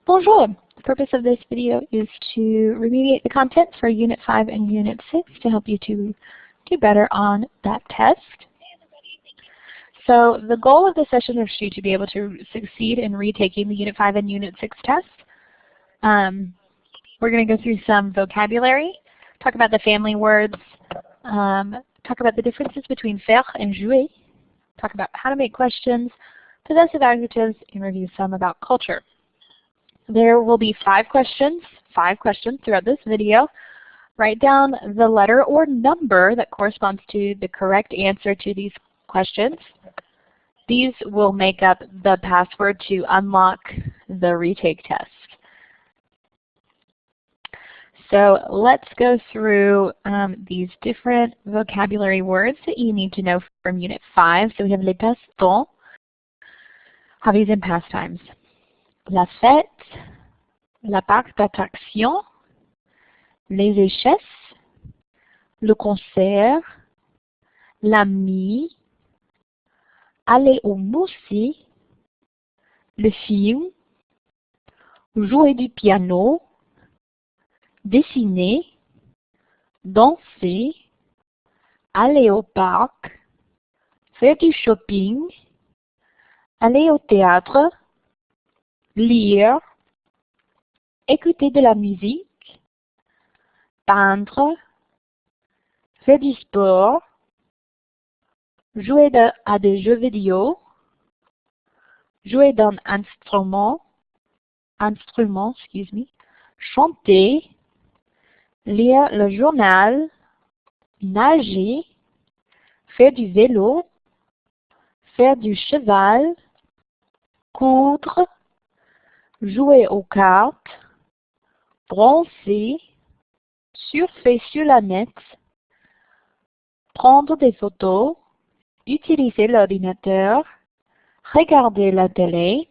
Bonjour! The purpose of this video is to remediate the content for Unit 5 and Unit 6 to help you to do better on that test. So the goal of this session is for you to be able to succeed in retaking the Unit 5 and Unit 6 tests. We're going to go through some vocabulary, talk about the family words, talk about the differences between faire and jouer, talk about how to make questions, possessive adjectives, and review some about culture. There will be five questions throughout this video. Write down the letter or number that corresponds to the correct answer to these questions. These will make up the password to unlock the retake test. So let's go through these different vocabulary words that you need to know from Unit 5. So we have les passe-temps, hobbies and pastimes. La fête, la parc d'attractions, les échesses, le concert, l'ami, aller au musée, le film, jouer du piano, dessiner, danser, aller au parc, faire du shopping, aller au théâtre, lire, écouter de la musique, peindre, faire du sport, jouer à des jeux vidéo, jouer d'un instrument, chanter, lire le journal, nager, faire du vélo, faire du cheval, coudre, jouer aux cartes, bronzer, surfer sur la net, prendre des photos, utiliser l'ordinateur, regarder la télé,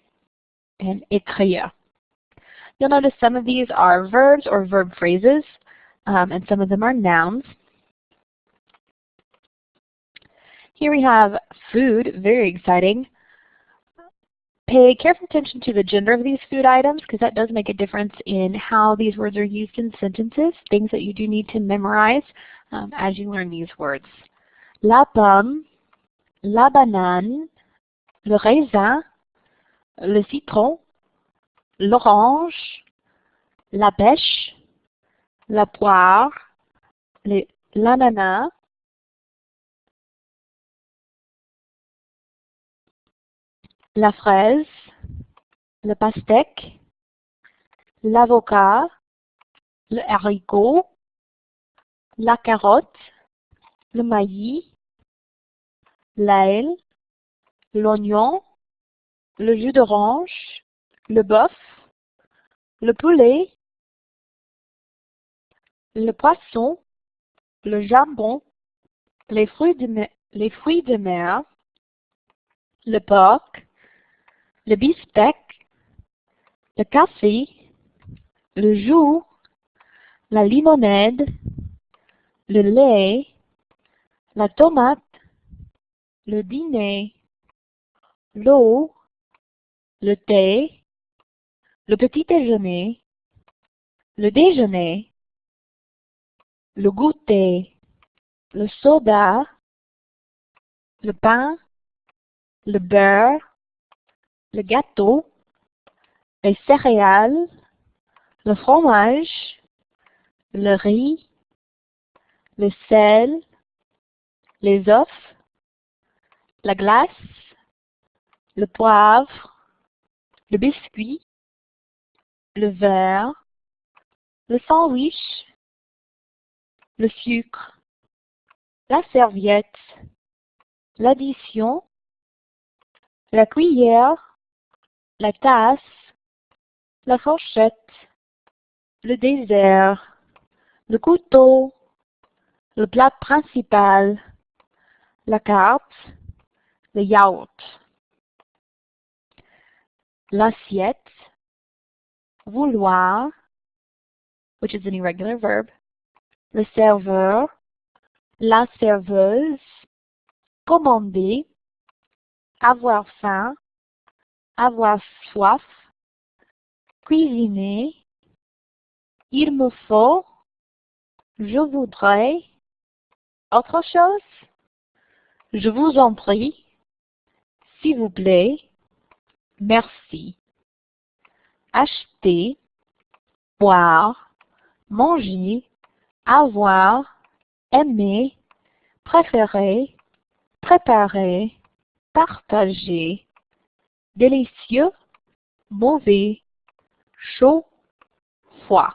and écrire. You'll notice some of these are verbs or verb phrases, and some of them are nouns. Here we have food, very exciting. Pay careful attention to the gender of these food items because that does make a difference in how these words are used in sentences, things that you do need to memorize as you learn these words. La pomme, la banane, le raisin, le citron, l'orange, la pêche, la poire, l'ananas, la fraise, le pastèque, l'avocat, le haricot, la carotte, le maïs, l'ail, l'oignon, le jus d'orange, le bœuf, le poulet, le poisson, le jambon, les fruits de mer, le porc, le beefsteak, le café, le jus, la limonade, le lait, la tomate, le dîner, l'eau, le thé, le petit déjeuner, le déjeuner, le goûter, le soda, le pain, le beurre, le gâteau, les céréales, le fromage, le riz, le sel, les œufs, la glace, le poivre, le biscuit, le verre, le sandwich, le sucre, la serviette, l'addition, la cuillère, la tasse, la fourchette, le dessert, le couteau, le plat principal, la carte, le yaourt, l'assiette, vouloir, which is an irregular verb, le serveur, la serveuse, commander, avoir faim, avoir soif, cuisiner, il me faut, je voudrais, autre chose, je vous en prie, s'il vous plaît, merci, acheter, boire, manger, avoir, aimer, préférer, préparer, partager, délicieux, mauvais, chaud, froid.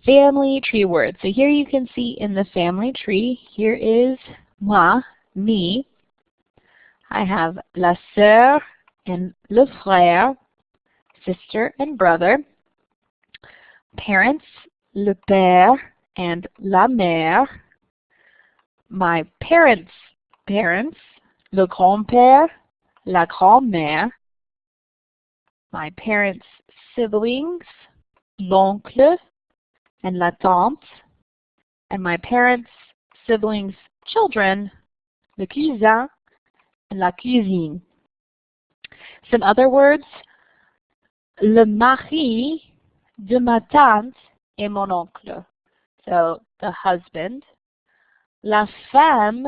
Family tree words. So here you can see in the family tree, here is moi, me. I have la sœur and le frère, sister and brother. Parents, le père and la mère. My parents' parents, le grand-père, la grand-mère. My parents' siblings, l'oncle and la tante. And my parents' siblings' children, le cousin and la cousine. Some other words, le mari de ma tante et mon oncle. So the husband. La femme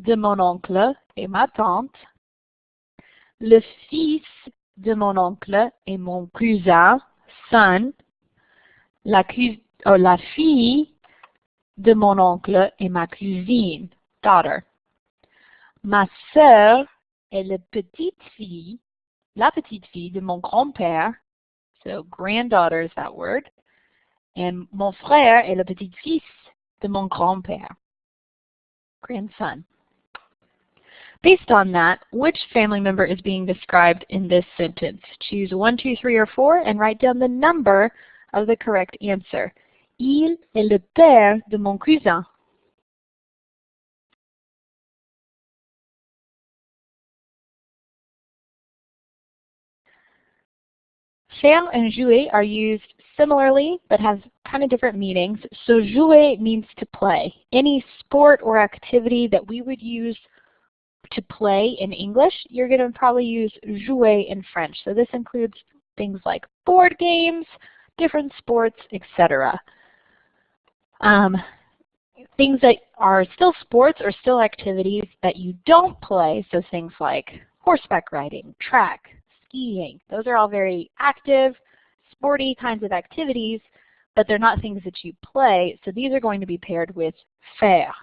de mon oncle et ma tante. Le fils de mon oncle et mon cousin, son. La fille de mon oncle et ma cousine, daughter. Ma sœur est la petite fille de mon grand-père. So granddaughter is that word. And mon frère est le petit-fils de mon grand-père. Grandson. Based on that, which family member is being described in this sentence? Choose 1, 2, 3, or 4 and write down the number of the correct answer. Il est le père de mon cousin. Faire and jouer are used similarly, but have kind of different meanings. So jouer means to play. Any sport or activity that we would use to play in English, you're going to probably use jouer in French. So this includes things like board games, different sports, etc. Things that are still sports or still activities that you don't play, so things like horseback riding, track, skiing. Those are all very active, sporty kinds of activities, but they're not things that you play, so these are going to be paired with faire.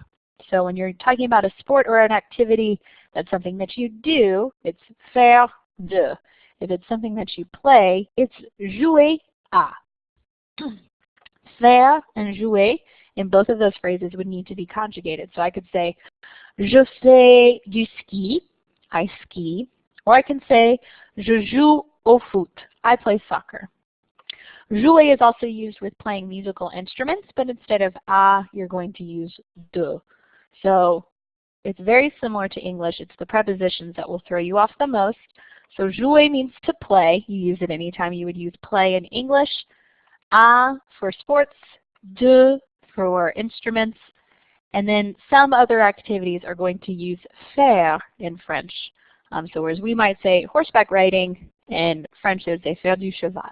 So when you're talking about a sport or an activity that's something that you do, it's faire de. If it's something that you play, it's jouer à. Faire and jouer in both of those phrases would need to be conjugated. So I could say, je fais du ski, I ski. Or I can say, je joue au foot, I play soccer. Jouer is also used with playing musical instruments, but instead of à, you're going to use de. So it's very similar to English. It's the prepositions that will throw you off the most. So jouer means to play. You use it anytime you would use play in English. À for sports, de for instruments, and then some other activities are going to use faire in French. So whereas we might say horseback riding, in French they would say faire du cheval.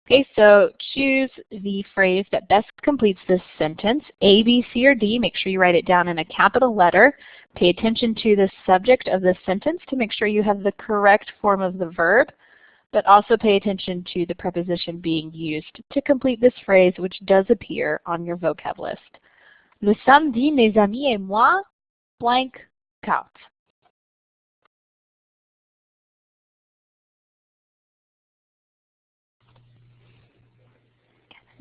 Okay, so choose the phrase that best completes this sentence. A, B, C, or D. Make sure you write it down in a capital letter. Pay attention to the subject of the sentence to make sure you have the correct form of the verb, but also pay attention to the preposition being used to complete this phrase, which does appear on your vocab list. Le samedi, mes amis et moi, blank carte.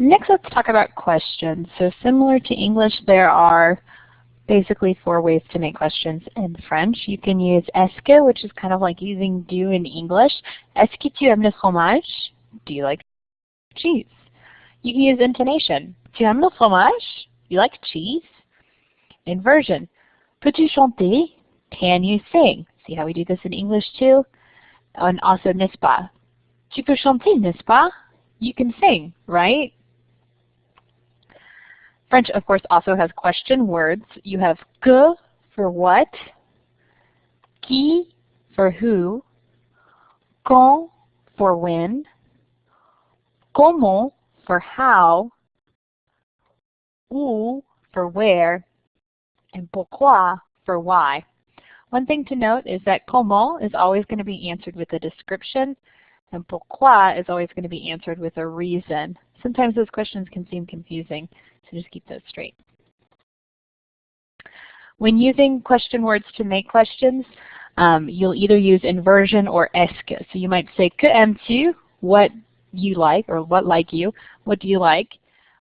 Next, let's talk about questions. So similar to English, there are basically 4 ways to make questions in French. You can use est-ce que, which is kind of like using do in English. Est-ce que tu aimes le fromage? Do you like cheese? You can use intonation. Tu aimes le fromage? You like cheese? Inversion. Peux-tu chanter? Can you sing? See how we do this in English too? And also, n'est-ce pas? Tu peux chanter, n'est-ce pas? You can sing, right? French, of course, also has question words. You have que for what, qui for who, Quand for when, comment for how, où for where, and pourquoi for why. One thing to note is that comment is always going to be answered with a description, and pourquoi is always going to be answered with a reason. Sometimes those questions can seem confusing, so just keep those straight. When using question words to make questions, you'll either use inversion or est-ce. So you might say, que aimes-tu? What you like, or what like you? What do you like?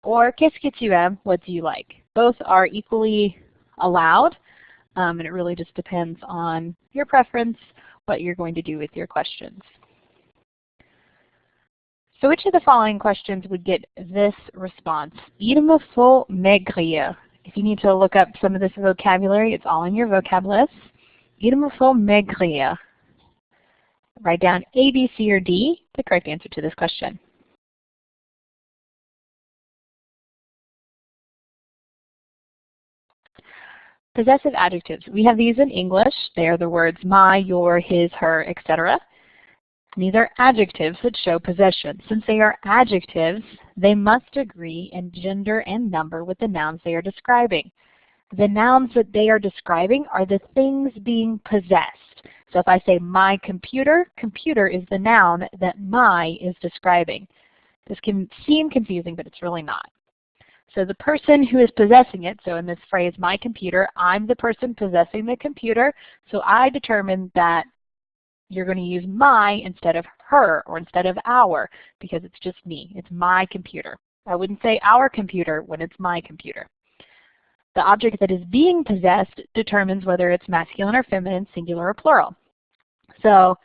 Or qu'est-ce que tu aimes? What do you like? Both are equally allowed, and it really just depends on your preference, what you're going to do with your questions. So which of the following questions would get this response? Il me faut maigrir. If you need to look up some of this vocabulary, it's all in your vocab list. Il me faut maigrir. Write down A, B, C, or D, the correct answer to this question. Possessive adjectives. We have these in English. They are the words my, your, his, her, etc. These are adjectives that show possession. Since they are adjectives, they must agree in gender and number with the nouns they are describing. The nouns that they are describing are the things being possessed. So if I say my computer, computer is the noun that my is describing. This can seem confusing, but it's really not. So the person who is possessing it, so in this phrase, my computer, I'm the person possessing the computer, so I determined that you're going to use my instead of her or instead of our because it's just me. It's my computer. I wouldn't say our computer when it's my computer. The object that is being possessed determines whether it's masculine or feminine, singular or plural. So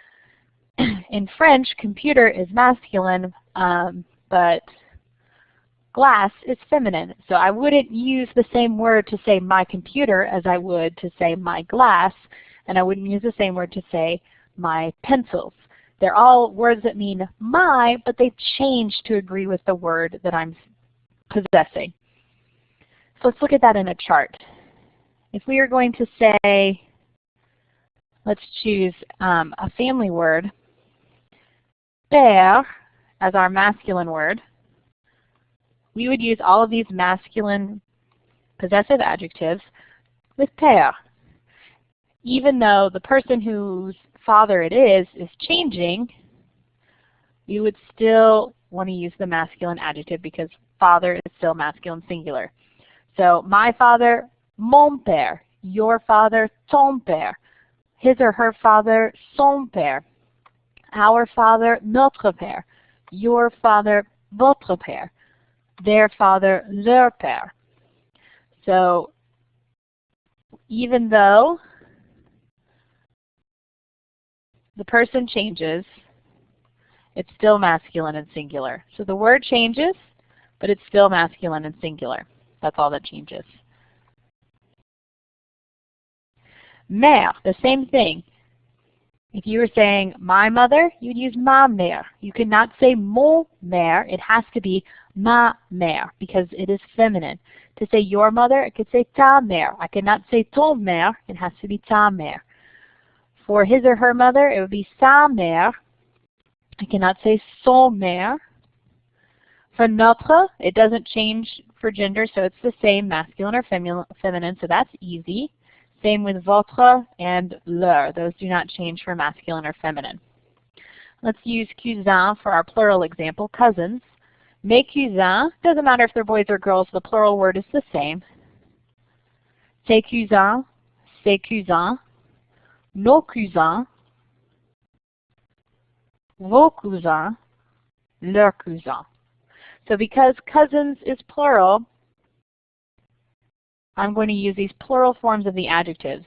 in French, computer is masculine, but glass is feminine. So I wouldn't use the same word to say my computer as I would to say my glass, and I wouldn't use the same word to say my pencils. They're all words that mean my, but they've changed to agree with the word that I'm possessing. So let's look at that in a chart. If we are going to say, let's choose a family word, père, as our masculine word, we would use all of these masculine possessive adjectives with père. Even though the person whose father it is changing, you would still want to use the masculine adjective because father is still masculine singular. So my father, mon père. Your father, ton père. His or her father, son père. Our father, notre père. Your father, votre père. Their father, leur père. So even though the person changes, it's still masculine and singular. So the word changes, but it's still masculine and singular. That's all that changes. Mère, the same thing. If you were saying my mother, you'd use ma mère. You cannot say mon mère. It has to be ma mère because it is feminine. To say your mother, I could say ta mère. I cannot say ton mère. It has to be ta mère. For his or her mother, it would be sa mère. I cannot say son mère. For notre, it doesn't change for gender, so it's the same, masculine or feminine, so that's easy. Same with votre and leur. Those do not change for masculine or feminine. Let's use cousins for our plural example, cousins. Mes cousins, doesn't matter if they're boys or girls, the plural word is the same. Tes cousins, ses cousins, nos cousins, vos cousins, leurs cousins. So because cousins is plural, I'm going to use these plural forms of the adjectives.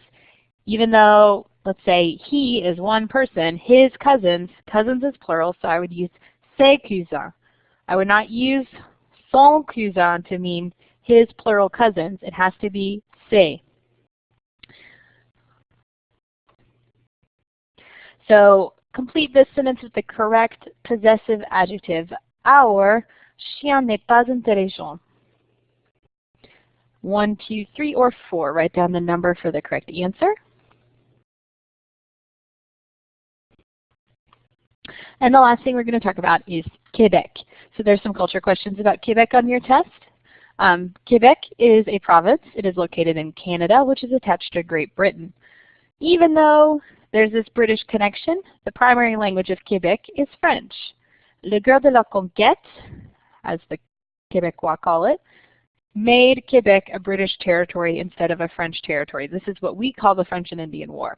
Even though, let's say, he is one person, his cousins, cousins is plural, so I would use ses cousins. I would not use son cousin to mean his plural cousins. It has to be ses. So complete this sentence with the correct possessive adjective. Our chien n'est pas intelligent. 1, 2, 3, or 4. Write down the number for the correct answer. And the last thing we're going to talk about is Quebec. So there's some culture questions about Quebec on your test. Quebec is a province. It is located in Canada, which is attached to Great Britain. Even though there's this British connection, the primary language of Quebec is French. Le Guerre de la Conquête, as the Québécois call it, made Quebec a British territory instead of a French territory. This is what we call the French and Indian War.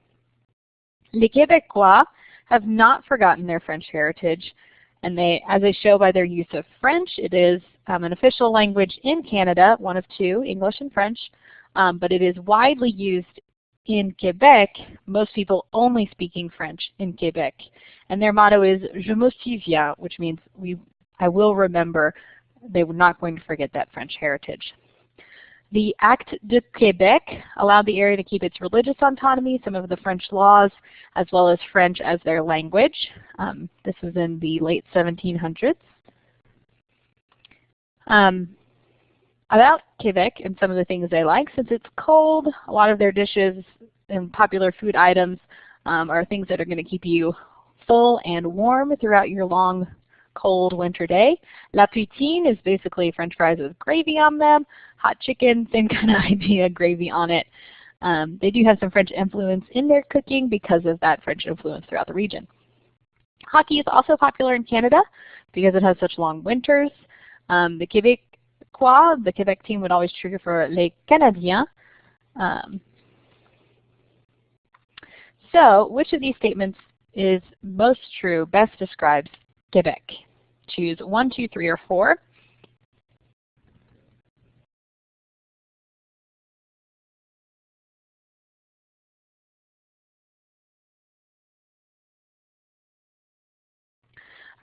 Les Québécois have not forgotten their French heritage, and as they show by their use of French, it is an official language in Canada, one of two, English and French, but it is widely used in Quebec, most people only speaking French in Quebec. And their motto is Je me souviens, which means I will remember. They were not going to forget that French heritage. The Acte de Québec allowed the area to keep its religious autonomy, some of the French laws, as well as French as their language. This was in the late 1700s. About Quebec and some of the things they like, since it's cold, a lot of their dishes and popular food items are things that are going to keep you full and warm throughout your long, cold winter day. La poutine is basically French fries with gravy on them. Hot chicken, same kind of idea, gravy on it. They do have some French influence in their cooking because of that French influence throughout the region. Hockey is also popular in Canada because it has such long winters. The Québécois, the Quebec team would always cheer for les Canadiens. So, which of these statements is most true, best describes Quebec? Choose 1, 2, 3, or 4.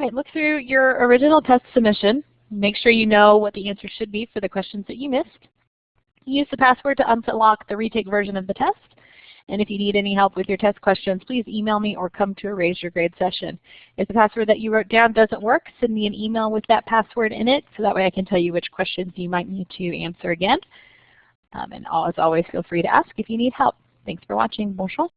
All right, look through your original test submission. Make sure you know what the answer should be for the questions that you missed. Use the password to unlock the retake version of the test. And if you need any help with your test questions, please email me or come to a Raise Your Grade session. If the password that you wrote down doesn't work, send me an email with that password in it, so that way I can tell you which questions you might need to answer again. And as always, feel free to ask if you need help. Thanks for watching. Bonjour.